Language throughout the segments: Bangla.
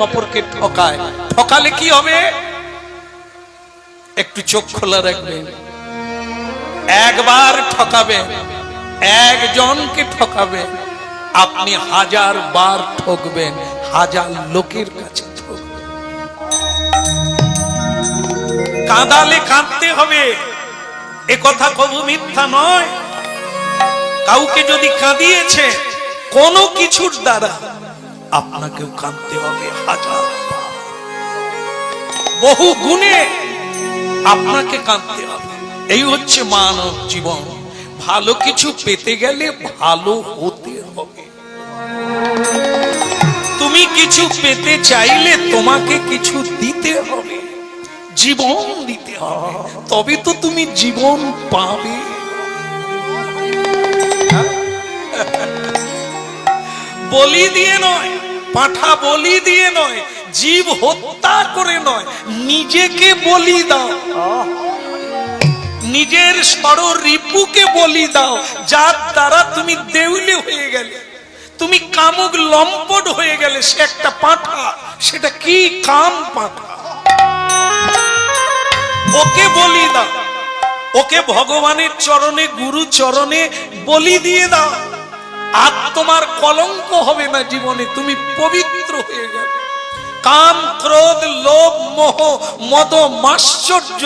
অপরকে ঠকায়, ঠকালে কি হবে? একটু চোখ খোলা রাখবেন। একবার ঠকাবেন, একজনকে ঠকাবেন, আপনি 1000 বার ঠকবেন, 1000 লোকের কাছে ঠকবেন। কাঁদালে কাঁদতে হবে, এ কথা কবু মিথ্যা নয়। কাউকে যদি কাঁদিয়েছে কোনো কিছুর দ্বারা, আপনাকেও কাঁদতে হবে 1000 বার, বহু গুণে আপনাকে কাঁদতে হবে। এই হচ্ছে মানব জীবন। ভালো কিছু পেতে গেলে ভালো হতে হবে। তুমি কিছু পেতে চাইলে তোমাকে কিছু দিতে হবে, জীবন দিতে হবে, তবে তো তুমি জীবন পাবে। বলি দিয়ে নয়, পাঁঠা বলি দিয়ে নয়, জীব হত্যা করে নয়, নিজেকে বলি দাও, নিজের ষড়রিপুকে বলি দাও, যার দ্বারা তুমি দেউলে হয়ে গেলে, তুমি কামুক লম্পট হয়ে গেলে। সে একটা পাঁঠা, সেটা কি কাম পাঁঠা, ওকে বলি দাও, ওকে ভগবানের চরণে, গুরু চরণে বলি দিয়ে দাও। আর তোমার কলঙ্ক হবে না জীবনে, তুমি পবিত্র হয়ে যাবে। কাম, ক্রোধ, লোভ, মোহ, মদ, মাশ্চর্য,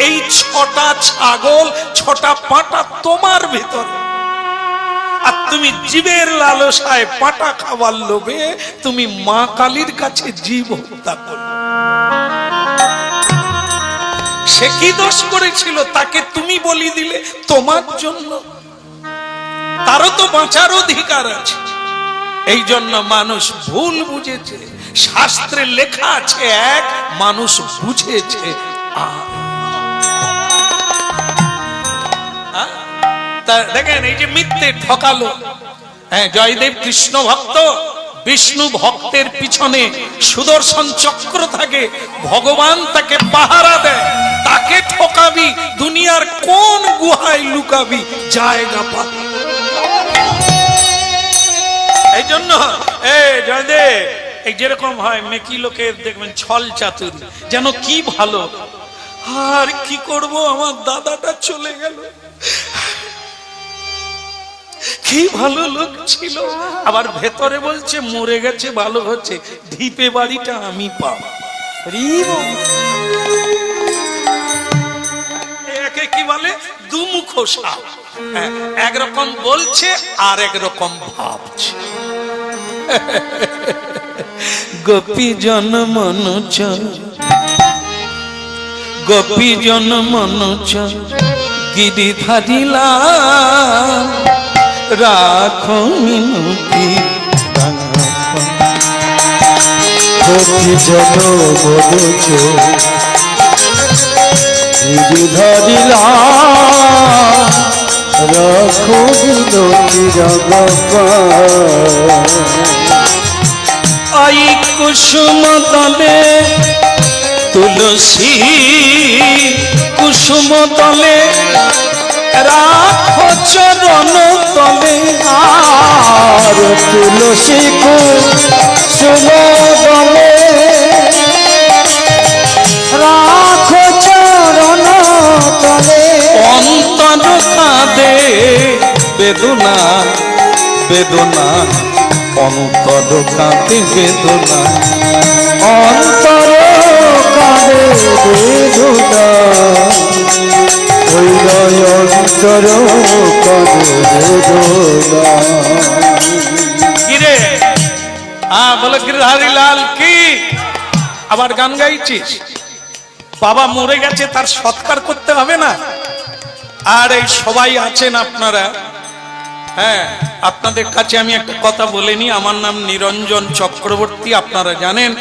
এই 6টা ছাগল, 6টা পাঁঠা তোমার ভেতর। আর তুমি জীবের লালসায়, পাঁঠা খাবার লোভে তুমি মা কালীর কাছে জীব হত্যা করো। সে কি দোষ করেছিল? তাকে তুমি বলি দিলে তোমার জন্য। তারও তো বাঁচার অধিকার আছে। এই জন্য মানুষ ভুল বুঝেছে। শাস্ত্রে লেখা আছে এক, মানুষ বুঝেছে দেখেন এই যে মিথ্যে ঠকালো। হ্যাঁ, জয়দেব কৃষ্ণ ভক্ত, বিষ্ণু ভক্তের পিছনে সুদর্শন চক্র থাকে, ভগবান তাকে পাহারা দেয়। তাকে ঠকাবি, দুনিয়ার কোন গুহায় লুকাবি, জায়গা পাবি। এই জন্য জয়দেব, এই যেরকম হয় মেকি লোকের দেখবেন ছল চাতুরি, যেন কি ভালো, আর কি করব, আমার দাদাটা চলে গেল, কি ভালো লোক ছিল। আবার ভেতরে বলছে মরে গেছে, ভালো হচ্ছে, ঢিপে বাড়িটা আমি পাব। একে কি বলে? দুমুখ সাপ। একরকম বলছে আর একরকম ভাবছে। গোপী জন মনুচ, গোপী জন মনুচ, গিরিধারিলা রাখো মিনতি। গোপী জন মনুচ, গিরিধারিলা রাখো মিনতি জগৎ। আই কুসুম তলে তুলসী, কুসুম তলে রাখো চরণ তলে। আর তুলসী কুসুম তলে রাখো চরণ তলে। অন্তর কাঁদে বেদনা, বেদনা অন্তর কাঁদে বেদনা, অন্তর কাঁদে বেদনা, অন্তর কাঁদে বেদনা। কিরে বলে গিরধারী লাল কি আবার গান গাইছিস? বাবা মরে গেছে, তার সৎকার করতে হবে না? আর এই সবাই আছেন আপনারা, হ্যাঁ, আপনাদের কাছে আমি একটা কথা বলে নি। আমার নাম নিরঞ্জন চক্রবর্তী, আপনারা জানেন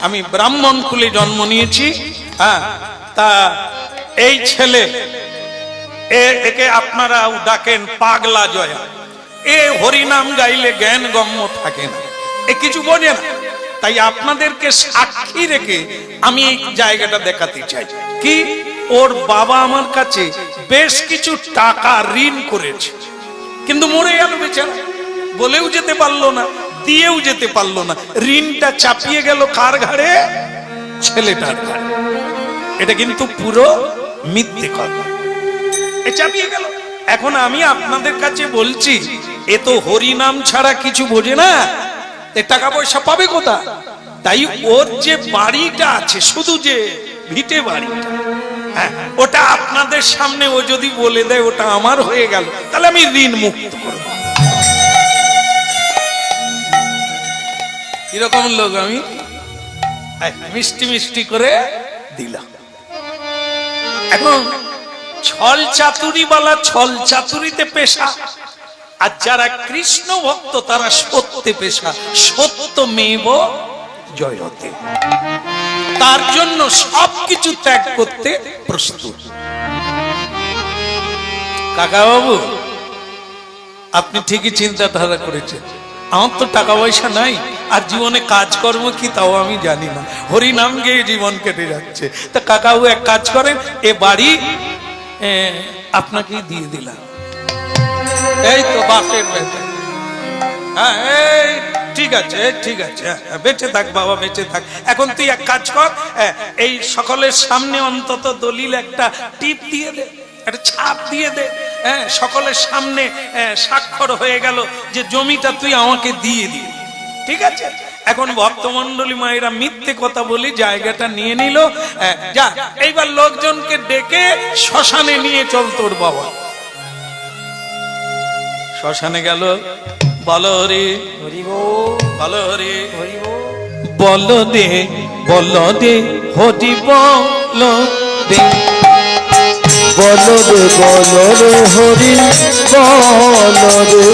আমি ব্রাহ্মণ কুলে জন্ম নিয়েছি। হ্যাঁ, তা এই ছেলে, একে আপনারাও ডাকেন পাগলা জয়া। এ হরিনাম গাইলে জ্ঞান গম্য থাকে না, এ কিছু বোঝে না। তাই আপনাদেরকে সাক্ষী রেখে আমি এই জায়গাটা দেখাতে চাই। কি, ওর বাবা আমার কাছে বেশ কিছু টাকা ঋণ করেছে, কিন্তু মরে গেল বেচারা, বলেও যেতে পারলো না। দিয়েও যেতে পারলো না, ঋণটা চাপিয়ে গেল কার ঘাড়ে? ছেলেটার ঘাড়ে। এটা কিন্তু পুরো মিথ্যে কথা, এ চাপিয়ে গেল। এখন আমি আপনাদের কাছে বলছি, এ তো হরিনাম ছাড়া কিছু বোঝে না, এ টাকা পয়সা পাবে কোথা? তাই ওর যে বাড়িটা আছে, শুধু যে ভিটে বাড়িটা, হ্যাঁ, ওটা আপনাদের সামনে ও যদি বলে দেয় ওটা আমার হয়ে গেল, তাহলে আমি ঋণ মুক্ত করব। এরকম লোক আমি মিষ্টি মিষ্টি করে দিলাম। এখন ছল চাতুরিওয়ালা ছল চাতুরিতে পেশা, আর যারা কৃষ্ণ ভক্ত তারা সত্যে পেশা, সত্য মেব জয়তে। তার জন্য সবকিছু ত্যাগ করতে প্রস্তুত। কাকা বাবু, আপনি ঠিকই চিন্তাধারা করেছেন, আমার তো টাকা পয়সা নাই, আর জীবনে কাজকর্ম কি তাও আমি জানি না, হরিনাম গেয়ে জীবন কেটে যাচ্ছে। তা কাকাবু এক কাজ করেন, এ বাড়ি আপনাকেই দিয়ে দিলাম। এই তো বাপের বেটা, হ্যাঁ এই ঠিক আছে, ঠিক আছে, বেঁচে থাক বাবা, বেঁচে থাক। এখন তুই এক কাজ কর, এই সকলের সামনে অন্তত দলিল একটা টিপ দিয়ে দে, একটা ছাপ দিয়ে দে, হ্যাঁ, সকলের সামনে স্বাক্ষর হয়ে গেল যে জমিটা তুই আমাকে দিয়ে দিবি, ঠিক আছে? এখন ভক্তমন্ডলী মায়েরা মিথ্যে কথা বলি জায়গাটা নিয়ে নিল। যা, এইবার লোকজনকে ডেকে শ্মশানে নিয়ে চল তোর বাবা। শ্মশানে গেল, বলো রে বলো রে বলো দে বলো দে হরি বলো দে বলো রে হরি বলো রে।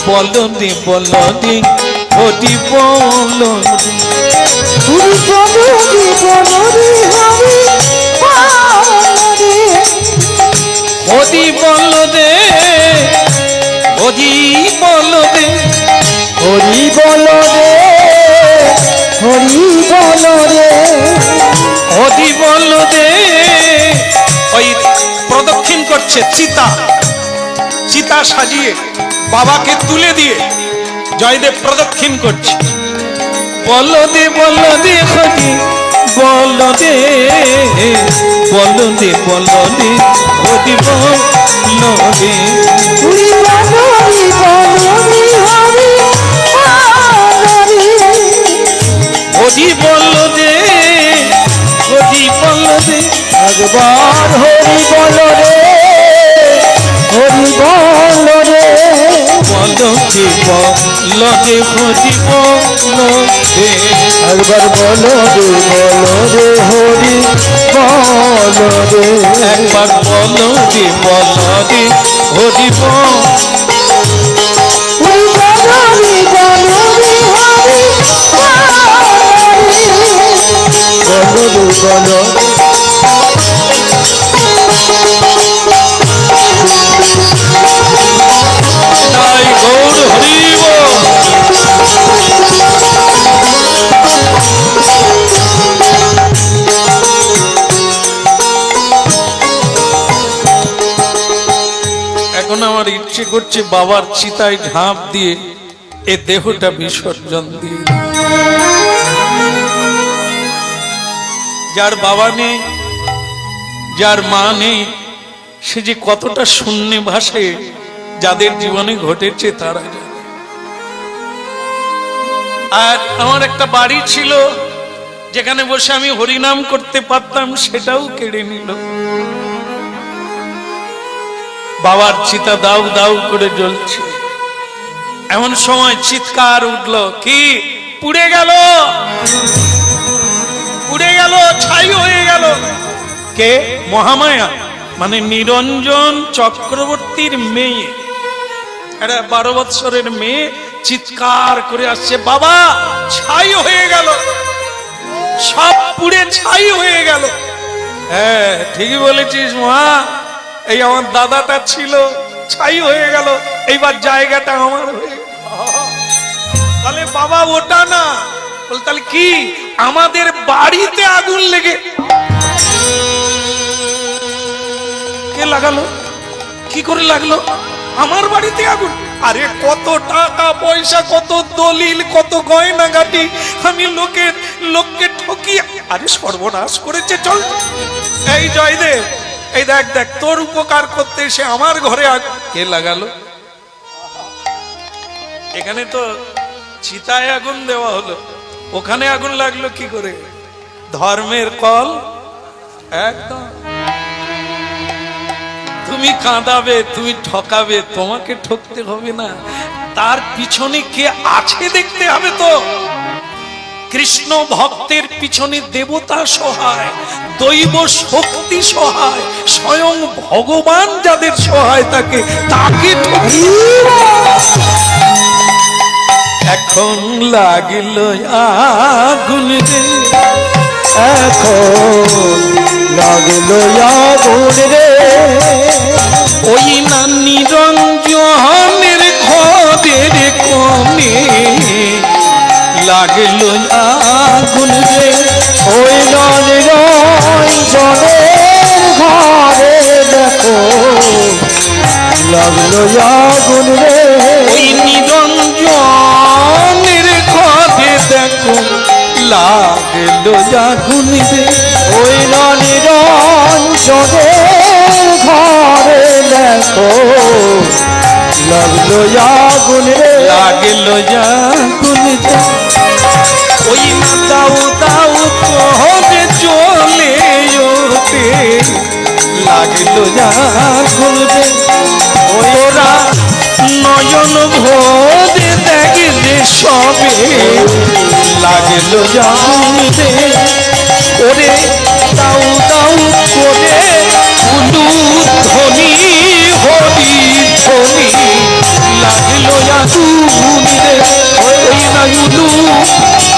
বলো দে হরি বলো দে। হরি বলো দে হরি বলো দে হরি বলো রে হরি বলো রে হরি বলো দে। ওই প্রদক্ষিণ করছে চিতা, চিতা সাজিয়ে বাবাকে তুলে দিয়ে জয়দেব প্রদক্ষিণ করছে। বলো দে হরি বলো দে বলো দে হরি বলো দে। হরি বলো দে হরি বলো দে। একবার হরি বলো রে হরি বলো রে। বলো দে হরি বলো দে। একবার বলো রে হরি বলো রে। একবার বলো দে হরি বলো। বলো জয় গৌর হরি বল। এখন আমার ইচ্ছে করছে বাবার চিতায় ঝাঁপ দিয়ে এ দেহটা বিসর্জন দিয়ে। যার বাবা নেই, যার মা নেই, সে যে কতটা শূন্য ভাসে, যাদের জীবনে ঘটেছে তারা জানে। আর আমার একটা বাড়ি ছিল যেখানে বসে আমি হরিনাম করতে পারতাম, সেটাও কেড়ে নিল। বাবার চিতা দাউ দাউ করে জ্বলছে, এমন সময় চিৎকার উঠলো, কি পুড়ে গেল, পুড়ে গেল, ছাই হয়ে গেল। কে? মহামায়া, মানে নিরঞ্জন চক্রবর্তীর মেয়ে, একটা 12 বৎসরের মেয়ে চিৎকার করে আসছে, বাবা ছাই হয়ে গেল, সব পুড়ে ছাই হয়ে গেল। হ্যাঁ ঠিকই বলেছিস মা, এই আমার দাদাটা ছিল, ছাই হয়ে গেল, এইবার জায়গাটা আমার হয়ে গেল। তাহলে বাবা ওটা না, বল তাহলে কি? আমাদের বাড়িতে আগুন লেগে কে লাগালো? কি করে লাগলো? আমার বাড়িতে আগুন? আরে কত টাকা পয়সা, কত দলিল, কত গয়না গাটি আমি লোককে ঠকিয়ে আরে সর্বনাশ করেছে। চল এই জয়দেব, এই দেখ দেখ, তোর উপকার করতে এসে আমার ঘরে কে লাগালো? এখানে তো চিতায় আগুন দেওয়া হলো, ওখানে আগুন লাগলো কি করে? ধর্মের কল একদম। তুমি কাঁদাবে, তুমি ঠকাবে, তোমাকে ঠকতে হবে না, তার পিছনে কে আছে দেখতে হবে তো। কৃষ্ণ ভক্তের পিছনে দেবতা সহায়, দৈব শক্তি সহায়, স্বয়ং ভগবান যাদের সহায় থাকে তাকে এখন লাগিল আগুন রে, এখন লাগলো আগুন রে, ওই না নিরঞ্জনের ঘরের কোণে লাগলো আগুন রে, ওই নিরঞ্জনের ঘরে দেখো লাগলো আগুন রে, ওই নিরঞ্জনের ঘরে দেখো লাগলো আগুন রে, ওই নিরঞ্জনের ঘরে দেখো লাগলো আগুন রে, লাগলো আগুন রে, ওই না দাও দাও করে চলে ওতে লাগলো আগুন রে, ওরা নয়ন ভরে দেখে যে সবে লাগলো আগুন রে, ওরে দাও দাও করে উলু ধ্বনি হরি ধ্বনি লাগলো আগুন রে, ওই না উলু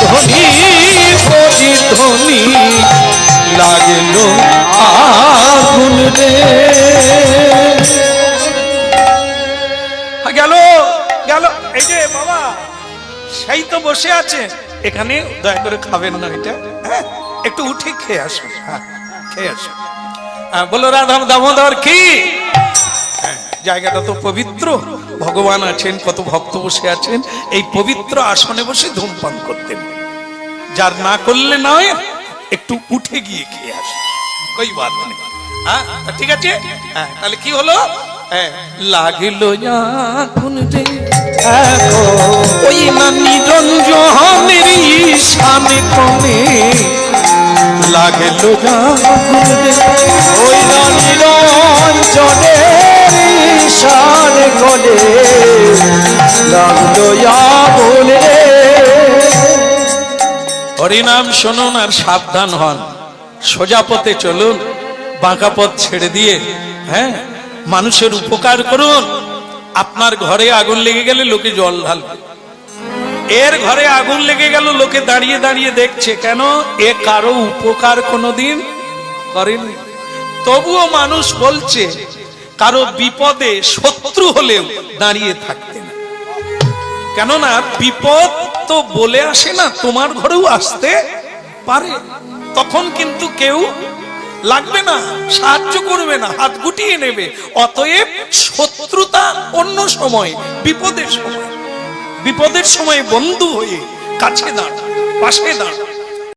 ধ্বনি হরি ধ্বনি লাগলো আগুন রে। গেল গেল, এই যে বাবা সেই তো বসে আছে এখানে, দয়া করে খাবেন না এটা, হ্যাঁ একটু উঠে খেয়ে আসুন, হ্যাঁ খেয়ে আসুন। বলো রাধা দামোদর কি? জায়গাটা তো পবিত্র, ভগবান আছেন, কত ভক্ত বসে আছেন, এই পবিত্র আসনে বসে ধূমপান করতেন। যার না করলে নয়, একটু উঠে গিয়ে খেয়ে আসুন, কই বাত নেই। হ্যাঁ ঠিক আছে, হ্যাঁ তাহলে কি হলো? লাগিলো আগুন রে, ওই না নিরঞ্জনের ঈশানে কমে লাগলো আগুন রে, ওই নিরঞ্জনের ঈশানে কোণে লাগলো আগুন রে। হরিনাম শুনুন আর সাবধান হন, সোজা পথে চলুন, বাঁকা পথ ছেড়ে দিয়ে হ্যাঁ মানুষের উপকার করুন। আপনার ঘরে আগুন লেগে গেলে লোকে জল ঢালবে, এর ঘরে আগুন লেগে গেল, লোকে দাঁড়িয়ে দাঁড়িয়ে দেখছে, কেন? এ কারো উপকার কোনোদিন করেনি। তবুও মানুষ বলছে কারো বিপদে শত্রু হলেও দাঁড়িয়ে থাকতে না, কেননা বিপদ তো বলে আসে না, তোমার ঘরেও আসতে পারে, তখন কিন্তু কেউ লাগবে না, সাহায্য করবে না, হাত গুটিয়ে নেবে। অতএব শত্রুতা অন্য সময়, বিপদের সময়, বিপদের সময় বন্ধু হয়ে কাছে দাঁড়া, পাশে দাঁড়া।